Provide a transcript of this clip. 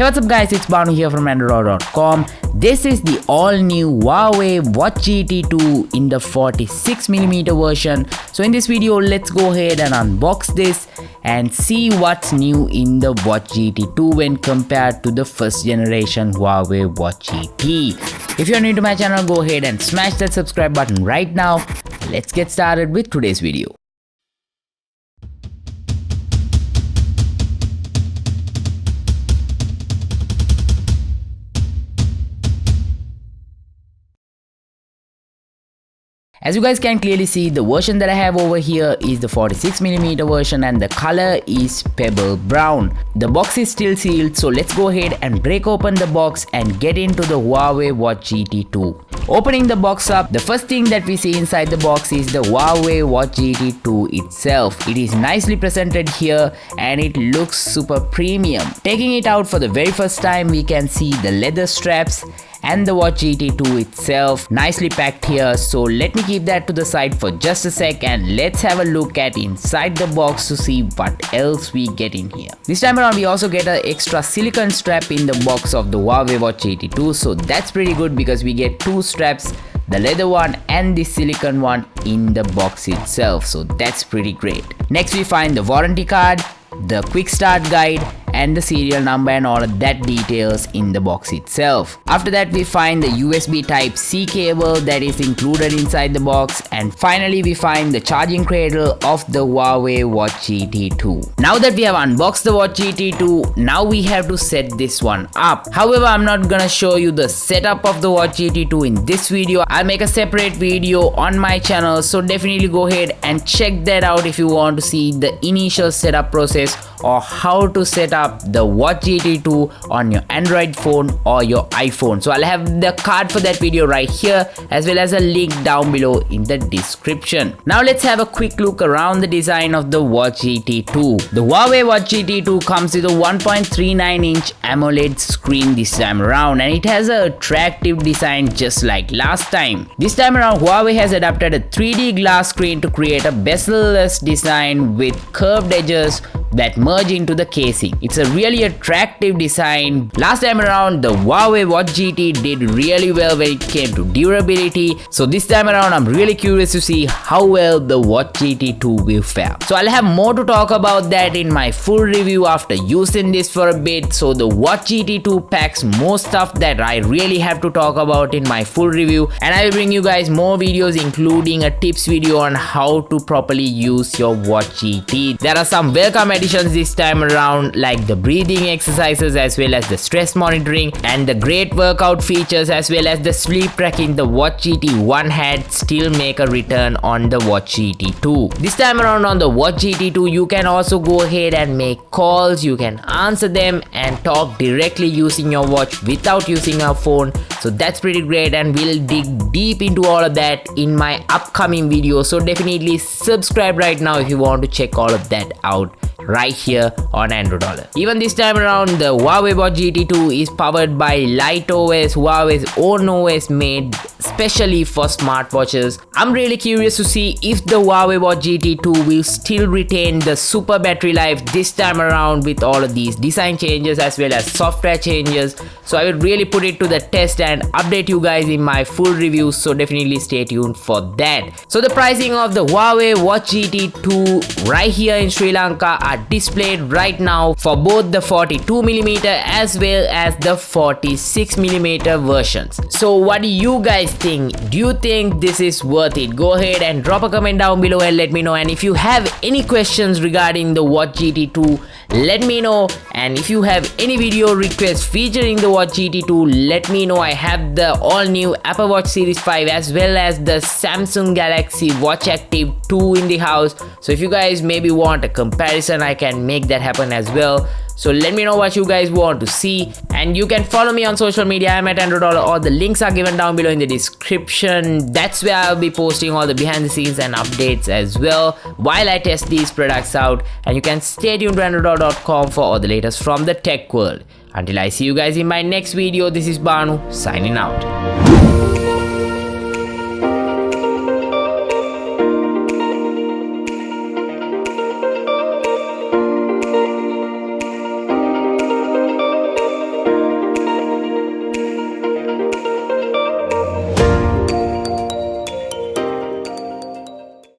Hey, what's up guys, it's Banu here from Andro.com. This is the all-new Huawei Watch GT 2 in the 46mm version. So in this video, let's go ahead and unbox this and see what's new in the Watch GT 2 when compared to the first generation Huawei Watch GT. If you're new to my channel, go ahead and smash that subscribe button right now. Let's get started with today's video. As you guys can clearly see, the version that I have over here is the 46mm version and the color is pebble brown. The box is still sealed, so let's go ahead and break open the box and get into the Huawei Watch GT 2. Opening the box up, the first thing that we see inside the box is the Huawei Watch GT 2 itself. It is nicely presented here and it looks super premium. Taking it out for the very first time, we can see the leather straps and the Watch GT 2 itself nicely packed here. So let me keep that to the side for just a sec and let's have a look at inside the box to see what else we get in here. This time around we also get an extra silicone strap in the box of the Huawei Watch GT 2, so that's pretty good because we get two straps, the leather one and the silicone one in the box itself, so that's pretty great. Next we find the warranty card, the quick start guide and the serial number and all of that details in the box itself. After that we find the USB Type-C cable that is included inside the box, and finally we find the charging cradle of the Huawei Watch GT 2. Now that we have unboxed the Watch GT 2, now we have to set this one up. However, I'm not gonna show you the setup of the Watch GT 2 in this video. I'll make a separate video on my channel, so definitely go ahead and check that out if you want to see the initial setup process or how to set up the Watch GT 2 on your Android phone or your iPhone. So I'll have the card for that video right here as well as a link down below in the description. Now let's have a quick look around the design of the Watch GT 2. The Huawei Watch GT 2 comes with a 1.39-inch AMOLED screen this time around, and it has an attractive design just like last time. This time around Huawei has adapted a 3D glass screen to create a bezel-less design with curved edges that merge into the casing. It's a really attractive design. Last time around the Huawei Watch GT did really well when it came to durability, so this time around I'm really curious to see how well the Watch GT 2 will fare. So I'll have more to talk about that in my full review after using this for a bit. So the Watch GT 2 packs more stuff that I really have to talk about in my full review, and I will bring you guys more videos including a tips video on how to properly use your Watch GT. There are some welcome additions this time around like the breathing exercises as well as the stress monitoring and the great workout features as well as the sleep tracking the Watch GT 1 had still make a return on the Watch GT 2. This time around on the Watch GT 2 you can also go ahead and make calls, you can answer them and talk directly using your watch without using a phone, so that's pretty great, and we'll dig deep into all of that in my upcoming video. So definitely subscribe right now if you want to check all of that out right here on Andro Dollar. Even this time around the Huawei Watch GT 2 is powered by Light OS, Huawei's own OS made specially for smartwatches. I'm really curious to see if the Huawei Watch GT 2 will still retain the super battery life this time around with all of these design changes as well as software changes. So I will really put it to the test and update you guys in my full review, so definitely stay tuned for that. So the pricing of the Huawei Watch GT 2 right here in Sri Lanka are displayed right now for both the 42mm as well as the 46mm versions. So what do you guys think? Do you think this is worth it? Go ahead and drop a comment down below and let me know, and if you have any questions regarding the Watch GT 2, let me know, and if you have any video requests featuring the Watch GT 2, let me know. I have the all new Apple Watch Series 5 as well as the Samsung Galaxy Watch Active 2 in the house, so if you guys maybe want a comparison I can make that happen as well. So let me know what you guys want to see, and you can follow me on social media. I'm at Andro Dollar. All the links are given down below in the description. That's where I'll be posting all the behind the scenes and updates as well while I test these products out, and you can stay tuned to Andro.com for all the latest from the tech world. Until I see you guys in my next video, this is Banu signing out.